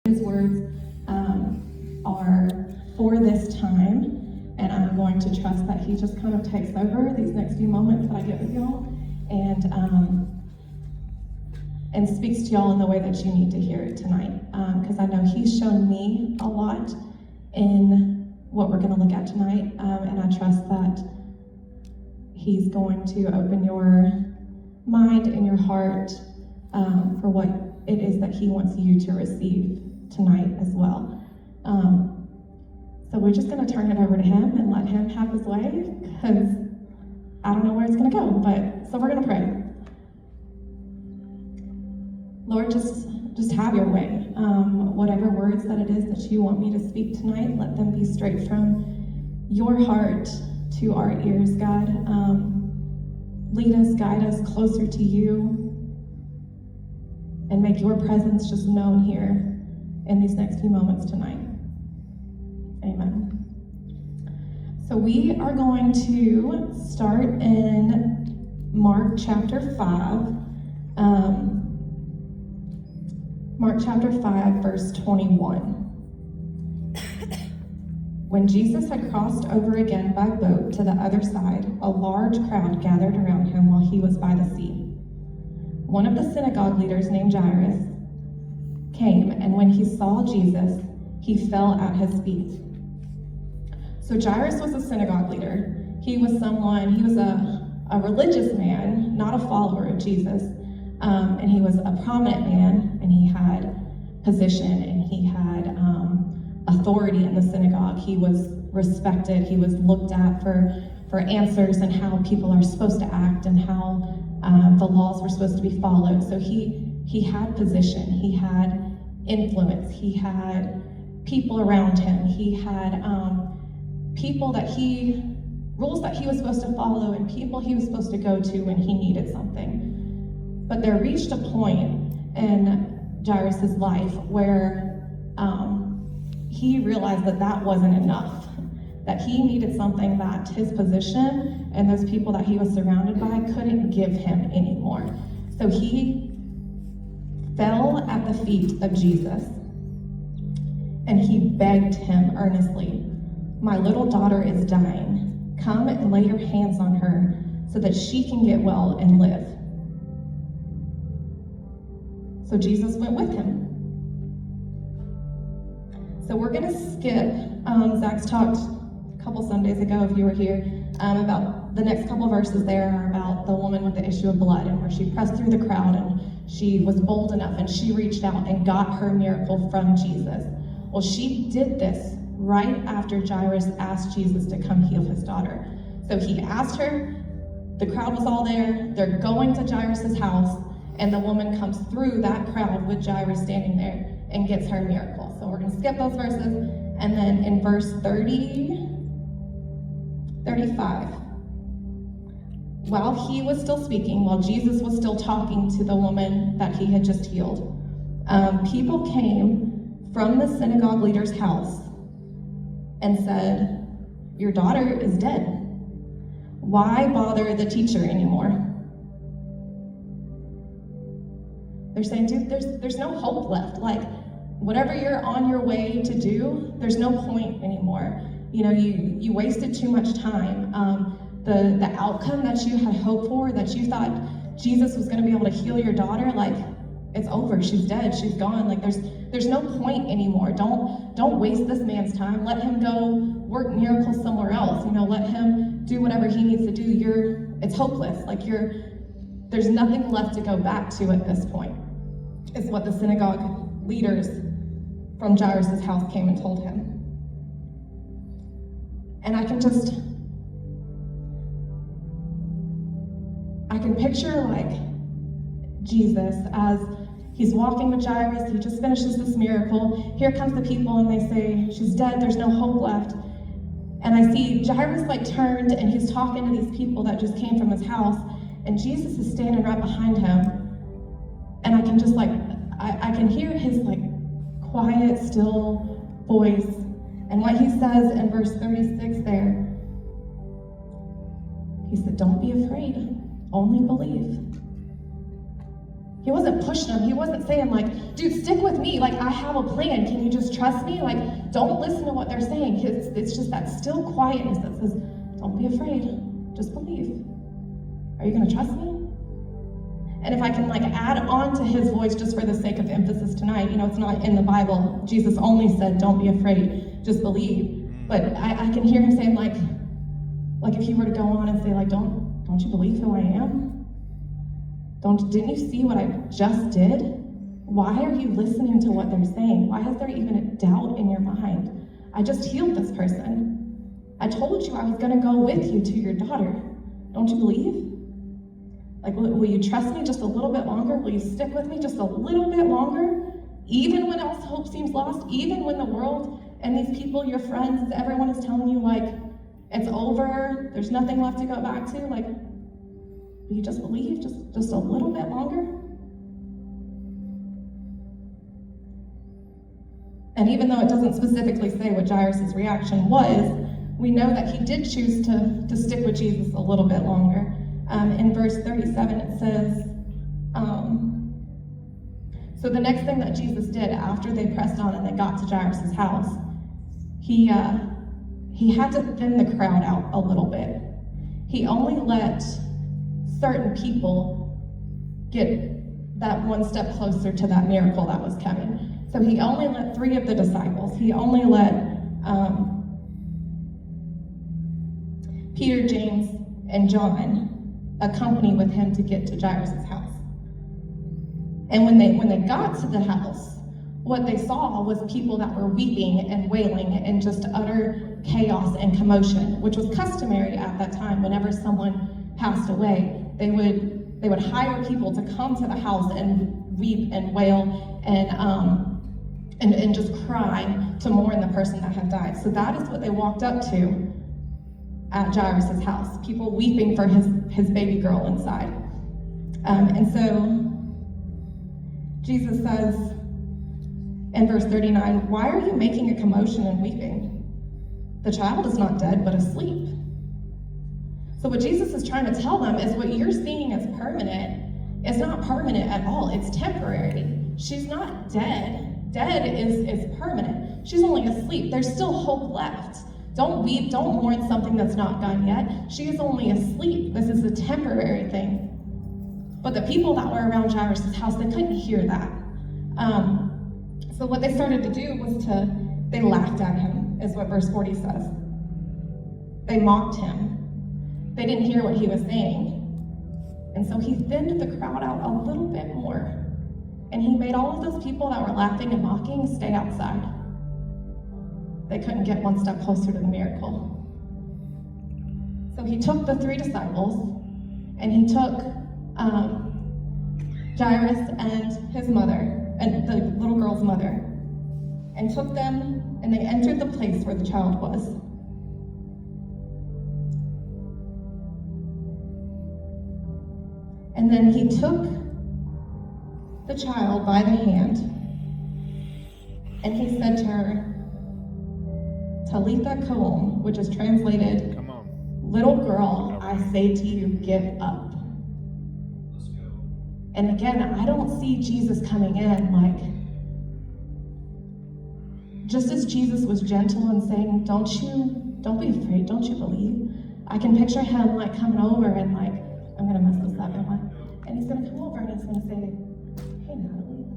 His words are for this time, and I'm going to trust that he just kind of takes over these next few moments that I get with y'all, and speaks to y'all in the way that you need to hear it tonight. Because I know he's shown me a lot in what we're going to look at tonight, and I trust that he's going to open your mind and your heart for what it is that he wants you to receive tonight as well. So we're just going to turn it over to him and let him have his way, because I don't know where it's going to go, so we're going to pray. Lord, just have your way. Whatever words that it is that you want me to speak tonight, let them be straight from your heart to our ears, God. Lead us, guide us closer to you, and make your presence just known here in these next few moments tonight. Amen. So we are going to start in Mark chapter 5. Mark chapter 5, verse 21. When Jesus had crossed over again by boat to the other side, a large crowd gathered around him while he was by the sea. One of the synagogue leaders named Jairus came, and when he saw Jesus, he fell at his feet. So Jairus was a synagogue leader. He was a religious man, not a follower of Jesus. And he was a prominent man, and he had position, and he had authority in the synagogue. He was respected. He was looked at for answers and how people are supposed to act and how the laws were supposed to be followed. So he had position. He had influence. He had people around him. He had rules that he was supposed to follow, and people he was supposed to go to when he needed something. But there reached a point in Jairus' life where he realized that wasn't enough, that he needed something that his position and those people that he was surrounded by couldn't give him anymore. So he fell at the feet of Jesus, and he begged him earnestly, "My little daughter is dying. Come and lay your hands on her so that she can get well and live." So Jesus went with him. So we're going to skip. Zach's talked a couple Sundays ago, if you were here, about the next couple verses there are about the woman with the issue of blood, and where she pressed through the crowd and she was bold enough and she reached out and got her miracle from Jesus. Well, she did this right after Jairus asked Jesus to come heal his daughter. So he asked her, the crowd was all there, they're going to Jairus' house, and the woman comes through that crowd with Jairus standing there and gets her miracle. So we're going to skip those verses. And then in verse 35, while he was still speaking, while Jesus was still talking to the woman that he had just healed, people came from the synagogue leader's house and said, "Your daughter is dead. Why bother the teacher anymore?" They're saying, "Dude, there's no hope left. Like, whatever you're on your way to do, there's no point anymore. You know, you wasted too much time. The outcome that you had hoped for, that you thought Jesus was going to be able to heal your daughter, like, it's over. She's dead. She's gone. Like, there's no point anymore. Don't waste this man's time. Let him go work miracles somewhere else. You know, let him do whatever he needs to do. It's hopeless. Like, there's nothing left to go back to at this point," is what the synagogue leaders from Jairus' house came and told him. And I can picture, like, Jesus as he's walking with Jairus. He just finishes this miracle. Here comes the people, and they say, "She's dead, there's no hope left." And I see Jairus, like, turned, and he's talking to these people that just came from his house, and Jesus is standing right behind him. And I can just, like, I can hear his, like, quiet, still voice. And what he says in verse 36 there, he said, "Don't be afraid, only believe." He wasn't pushing him. He wasn't saying like, dude, stick with me. Like, I have a plan. Can you just trust me? Like, don't listen to what they're saying. It's just that still quietness that says, don't be afraid. Just believe. Are you gonna trust me? And if I can like add on to his voice just for the sake of emphasis tonight, it's not in the Bible. Jesus only said, don't be afraid, just believe. But I can hear him saying like if he were to go on and say like, don't you believe who I am? Didn't you see what I just did? Why are you listening to what they're saying? Why is there even a doubt in your mind? I just healed this person. I told you I was gonna go with you to your daughter. Don't you believe? Like, will you trust me just a little bit longer? Will you stick with me just a little bit longer? Even when all hope seems lost, even when the world and these people, your friends, everyone is telling you like, it's over, there's nothing left to go back to, like, will you just believe just a little bit longer? And even though it doesn't specifically say what Jairus' reaction was, we know that he did choose to stick with Jesus a little bit longer. In verse 37 it says, so the next thing that Jesus did after they pressed on and they got to Jairus' house, he had to thin the crowd out a little bit. He only let certain people get that one step closer to that miracle that was coming. So he only let 3 of the disciples. He only let Peter, James, and John accompany with him to get to Jairus' house. And when they got to the house, what they saw was people that were weeping and wailing and just utter chaos and commotion, which was customary at that time. Whenever someone passed away, they would hire people to come to the house and weep and wail and just cry to mourn the person that had died. So that is what they walked up to at Jairus' house, people weeping for his baby girl inside. And so Jesus says in verse 39, why are you making a commotion and weeping? The child is not dead, but asleep. So what Jesus is trying to tell them is what you're seeing as permanent is not permanent at all. It's temporary. She's not dead. Dead is permanent. She's only asleep. There's still hope left. Don't weep, don't mourn something that's not gone yet. She is only asleep. This is a temporary thing. But the people that were around Jairus' house, they couldn't hear that. So what they started to do was they laughed at him, is what verse 40 says. They mocked him. They didn't hear what he was saying. And so he thinned the crowd out a little bit more. And he made all of those people that were laughing and mocking stay outside. They couldn't get one step closer to the miracle. So he took the 3 disciples, and he took Jairus and his mother, and the little girl's mother, and took them, and they entered the place where the child was. And then he took the child by the hand, and he said to her, Talitha koum, which is translated, come on, little girl, I say to you, get up. Let's go. And again, I don't see Jesus coming in like, just as Jesus was gentle and saying, don't be afraid, don't you believe? I can picture him like coming over and like, I'm gonna mess this up, and he's gonna come over and he's gonna say, hey Natalie,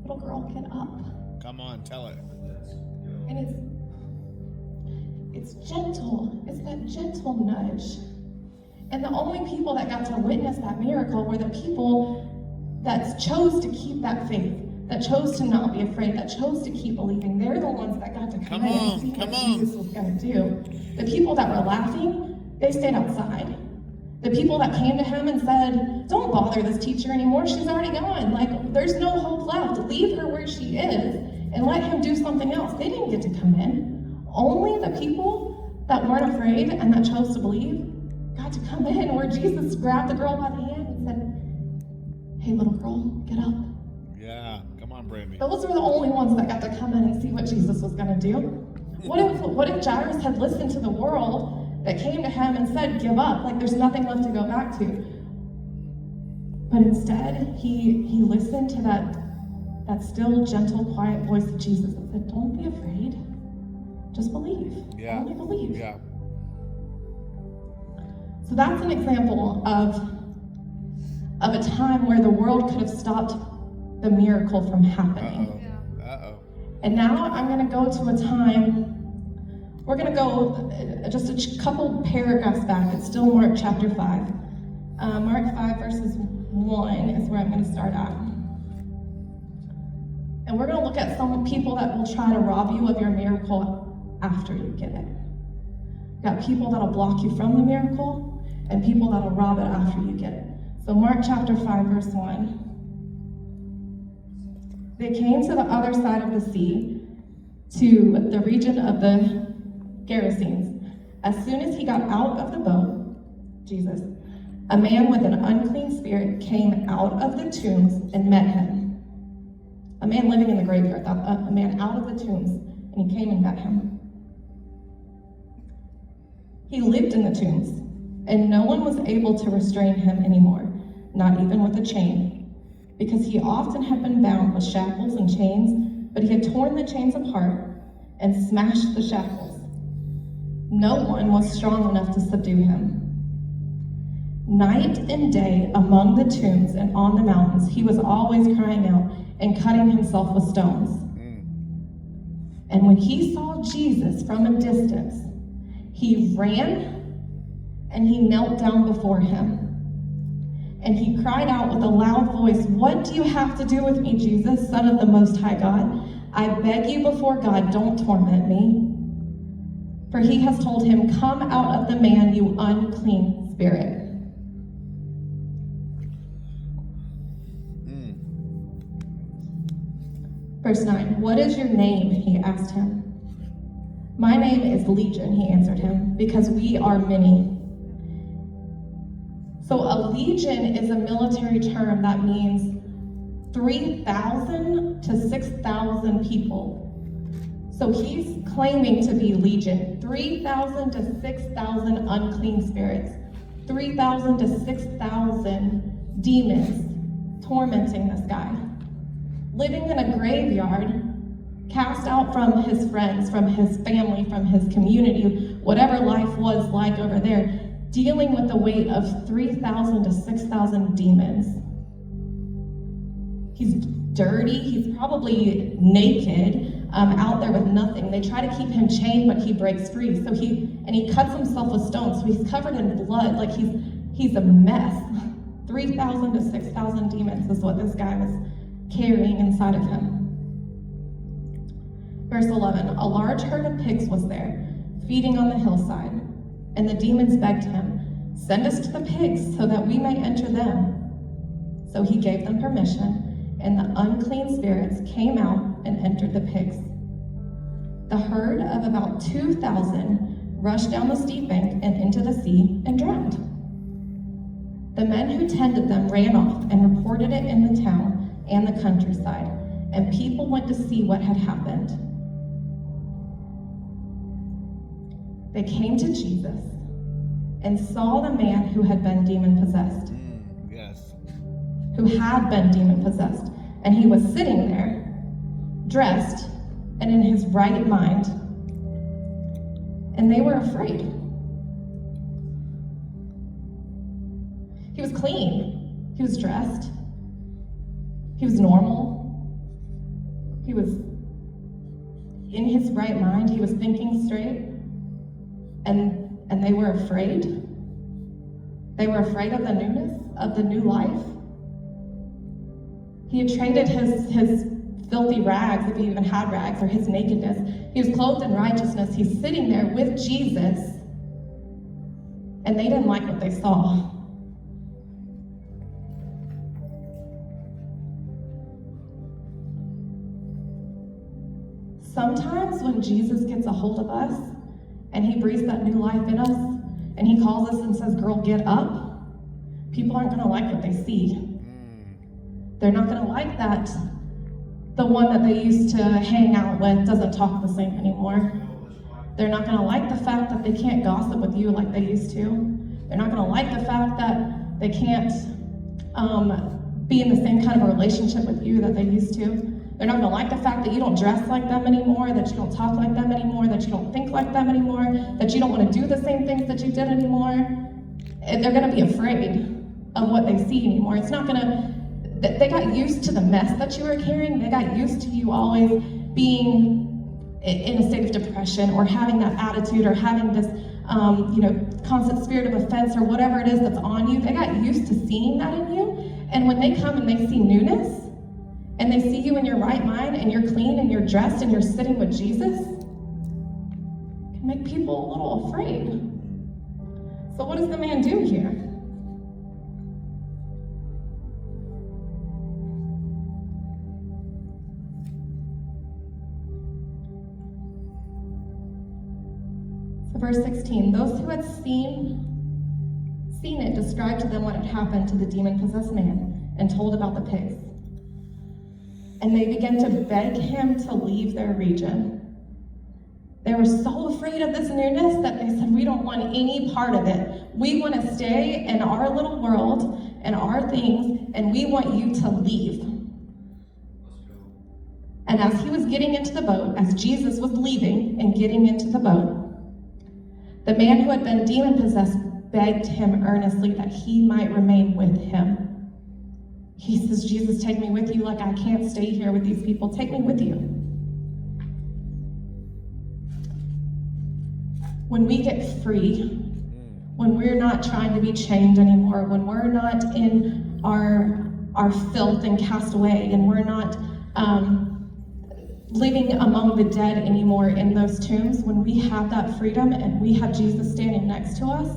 little girl, get up. Come on, tell it. And it's gentle. It's that gentle nudge. And the only people that got to witness that miracle were the people that chose to keep that faith, that chose to not be afraid, that chose to keep believing. They're the ones that got to come in and see what Jesus was going to do. The people that were laughing, they stayed outside. The people that came to him and said, don't bother this teacher anymore, she's already gone. Like, there's no hope left. Leave her where she is and let him do something else. They didn't get to come in. Only the people that weren't afraid and that chose to believe got to come in, where Jesus grabbed the girl by the hand and said, hey little girl, get up. Yeah, come on, Brandie. Those were the only ones that got to come in and see what Jesus was gonna do. What if Jairus had listened to the world that came to him and said, give up, like there's nothing left to go back to? But instead, he listened to that still, gentle, quiet voice of Jesus that said, don't be afraid. Just believe. Yeah. Only believe. Yeah. So that's an example of a time where the world could have stopped the miracle from happening. Uh-oh. And now I'm going to go to a time, we're going to go just a couple paragraphs back. It's still Mark chapter 5. Mark 5 verses 1 is where I'm going to start at. And we're going to look at some people that will try to rob you of your miracle after you get it. You got people that'll block you from the miracle, and people that'll rob it after you get it. So Mark chapter 5 verse 1. They came to the other side of the sea, to the region of the Gerasenes. As soon as he got out of the boat, Jesus, a man with an unclean spirit came out of the tombs and met him. A man living in the graveyard, a man out of the tombs, and he came and met him. He lived in the tombs, and no one was able to restrain him anymore, not even with a chain, because he often had been bound with shackles and chains, but he had torn the chains apart and smashed the shackles. No one was strong enough to subdue him. Night and day among the tombs and on the mountains, he was always crying out and cutting himself with stones. And when he saw Jesus from a distance, he ran and he knelt down before him. And he cried out with a loud voice, "What do you have to do with me, Jesus, Son of the Most High God? I beg you before God, don't torment me." For he has told him, "Come out of the man, you unclean spirit." Verse 9, "What is your name?" he asked him. "My name is Legion," he answered him, "because we are many." So a legion is a military term that means 3,000 to 6,000 people. So he's claiming to be legion, 3,000 to 6,000 unclean spirits, 3,000 to 6,000 demons tormenting this guy. Living in a graveyard, cast out from his friends, from his family, from his community, whatever life was like over there, dealing with the weight of 3,000 to 6,000 demons. He's dirty, he's probably naked, out there with nothing. They try to keep him chained, but he breaks free. So he cuts himself with stones, so he's covered in blood, like he's a mess. 3,000 to 6,000 demons is what this guy was carrying inside of him. Verse 11, "A large herd of pigs was there, feeding on the hillside. And the demons begged him, 'Send us to the pigs so that we may enter them.' So he gave them permission, and the unclean spirits came out and entered the pigs. The herd of about 2,000 rushed down the steep bank and into the sea and drowned. The men who tended them ran off and reported it in the town and the countryside, and people went to see what had happened. They came to Jesus and saw the man who had been demon-possessed. Yes. Who had been demon-possessed. And he was sitting there, dressed, and in his right mind. And they were afraid. He was clean. He was dressed. He was normal. He was in his right mind. He was thinking straight. And they were afraid. They were afraid of the newness, of the new life. He had traded his filthy rags, if he even had rags, or his nakedness. He was clothed in righteousness. He's sitting there with Jesus, and they didn't like what they saw. Sometimes when Jesus gets a hold of us, and he breathes that new life in us, and he calls us and says, "Girl, get up," people aren't going to like what they see. They're not going to like that the one that they used to hang out with doesn't talk the same anymore. They're not going to like the fact that they can't gossip with you like they used to. They're not going to like the fact that they can't be in the same kind of a relationship with you that they used to. They're not gonna like the fact that you don't dress like them anymore, that you don't talk like them anymore, that you don't think like them anymore, that you don't wanna do the same things that you did anymore. And they're gonna be afraid of what they see anymore. It's not gonna, they got used to the mess that you were carrying. They got used to you always being in a state of depression or having that attitude or having this constant spirit of offense or whatever it is that's on you. They got used to seeing that in you. And when they come and they see newness, and they see you in your right mind, and you're clean, and you're dressed, and you're sitting with Jesus, it can make people a little afraid. So what does the man do here? So verse 16, those who had seen it described to them what had happened to the demon-possessed man and told about the pigs. And they began to beg him to leave their region. They were so afraid of this newness that they said, we don't want any part of it. We want to stay in our little world and our things, and we want you to leave. And as he was getting into the boat, as Jesus was leaving and getting into the boat, the man who had been demon-possessed begged him earnestly that he might remain with him. He says, Jesus, take me with you. Like, I can't stay here with these people. Take me with you. When we get free, when we're not trying to be chained anymore, when we're not in our filth and cast away, and we're not living among the dead anymore in those tombs, when we have that freedom and we have Jesus standing next to us,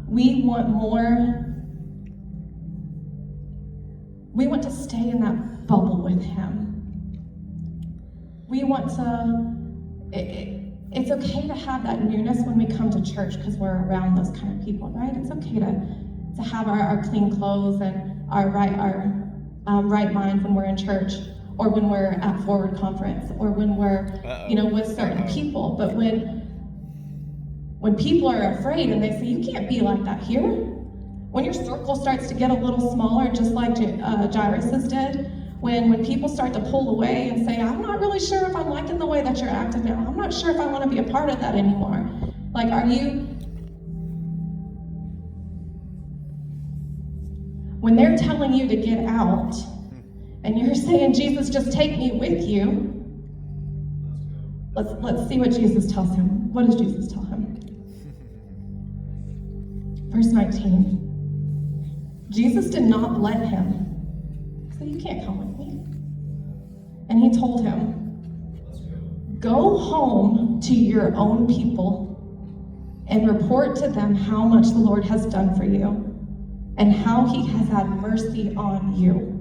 we want more. We want to stay in that bubble with him. We want to, it's okay to have that newness when we come to church because we're around those kind of people, right? It's okay to have our clean clothes and our right mind when we're in church, or when we're at Forward Conference, or when we're, with certain people. But when people are afraid and they say, you can't be like that here, when your circle starts to get a little smaller, just like Jairus' did, when people start to pull away and say, I'm not really sure if I'm liking the way that you're acting now. I'm not sure if I want to be a part of that anymore. Like, when they're telling you to get out, and you're saying, Jesus, just take me with you, let's see what Jesus tells him. What does Jesus tell him? Verse 19. Jesus did not let him say, you can't come with me. And he told him, go home to your own people and report to them how much the Lord has done for you and how he has had mercy on you.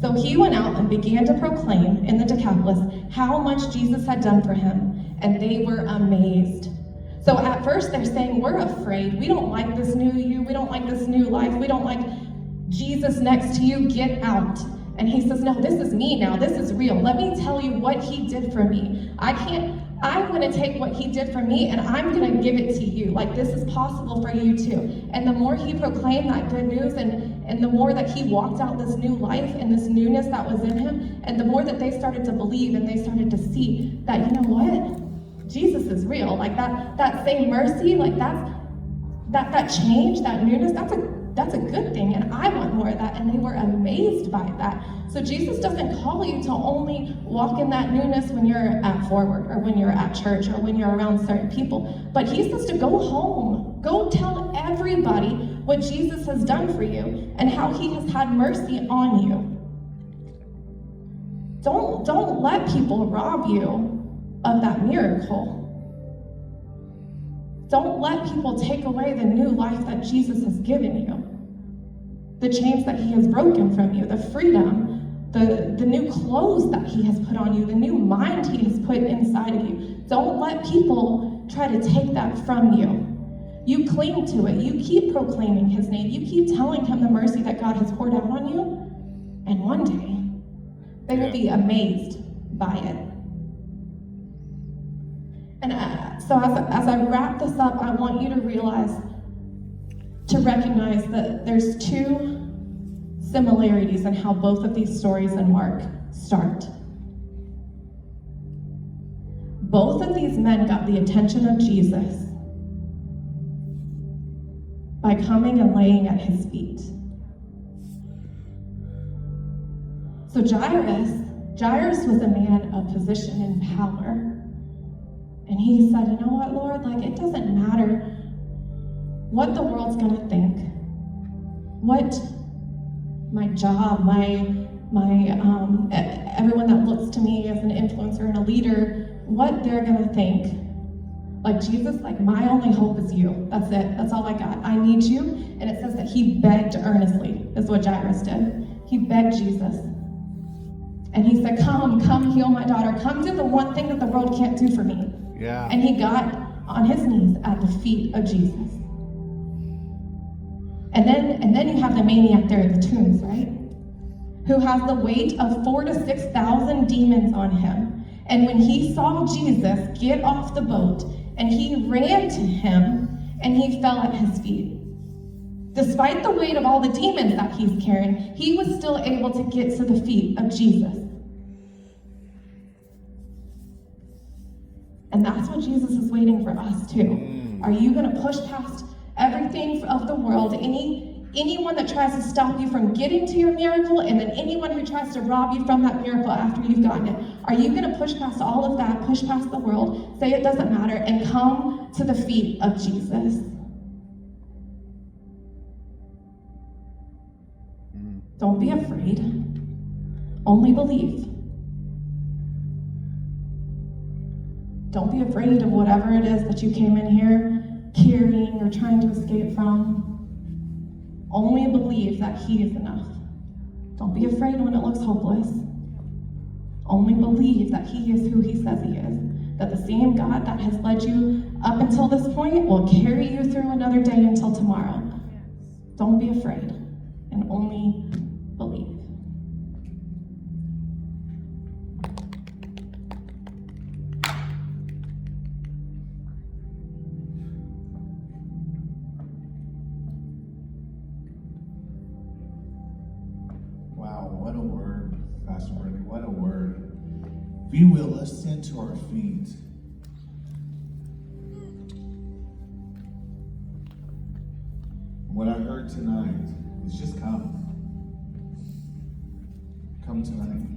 So he went out and began to proclaim in the Decapolis how much Jesus had done for him, and they were amazed. So at first they're saying, we're afraid. We don't like this new you. We don't like this new life. We don't like Jesus next to you. Get out. And he says, no, this is me now. This is real. Let me tell you what he did for me. I'm going to take what he did for me and I'm going to give it to you. Like, this is possible for you too. And the more he proclaimed that good news and the more that he walked out this new life and this newness that was in him, and the more that they started to believe and they started to see that, you know what? Jesus is real. Like, that same mercy, like that change, that newness, that's a good thing, and I want more of that. And they were amazed by that. So Jesus doesn't call you to only walk in that newness when you're at Forward or when you're at church or when you're around certain people, but he says to go home, go tell everybody what Jesus has done for you and how he has had mercy on you. Don't let people rob you of that miracle. Don't let people take away the new life that Jesus has given you, the chains that he has broken from you, the freedom, the new clothes that he has put on you, the new mind he has put inside of you. Don't let people try to take that from you. You cling to it. You keep proclaiming his name. You keep telling him the mercy that God has poured out on you, and one day they will be amazed by it. And so as I wrap this up, I want you to realize, to recognize that there's two similarities in how both of these stories in Mark start. Both of these men got the attention of Jesus by coming and laying at his feet. So Jairus was a man of position and power. And he said, you know what, Lord, it doesn't matter what the world's gonna think, what my job, everyone that looks to me as an influencer and a leader, what they're gonna think. Jesus, my only hope is you. That's it, that's all I got. I need you. And it says that he begged earnestly, is what Jairus did. He begged Jesus. And he said, come heal my daughter. Come do the one thing that the world can't do for me. Yeah. And he got on his knees at the feet of Jesus. And then you have the maniac there at the tombs, right? Who has the weight of 4,000 to 6,000 demons on him. And when he saw Jesus get off the boat, and he ran to him, and he fell at his feet. Despite the weight of all the demons that he's carrying, he was still able to get to the feet of Jesus. And that's what Jesus is waiting for us too. Are you going to push past everything of the world, anyone that tries to stop you from getting to your miracle, and then anyone who tries to rob you from that miracle after you've gotten it? Are you going to push past all of that, push past the world, say it doesn't matter, and come to the feet of Jesus? Don't be afraid. Only believe. Don't be afraid of whatever it is that you came in here carrying or trying to escape from. Only believe that he is enough. Don't be afraid when it looks hopeless. Only believe that he is who he says he is. That the same God that has led you up until this point will carry you through another day until tomorrow. Don't be afraid, and only believe. Wow, what a word, Pastor Brandie, what a word. If you will, let's stand to our feet. What I heard tonight is just come. Come tonight.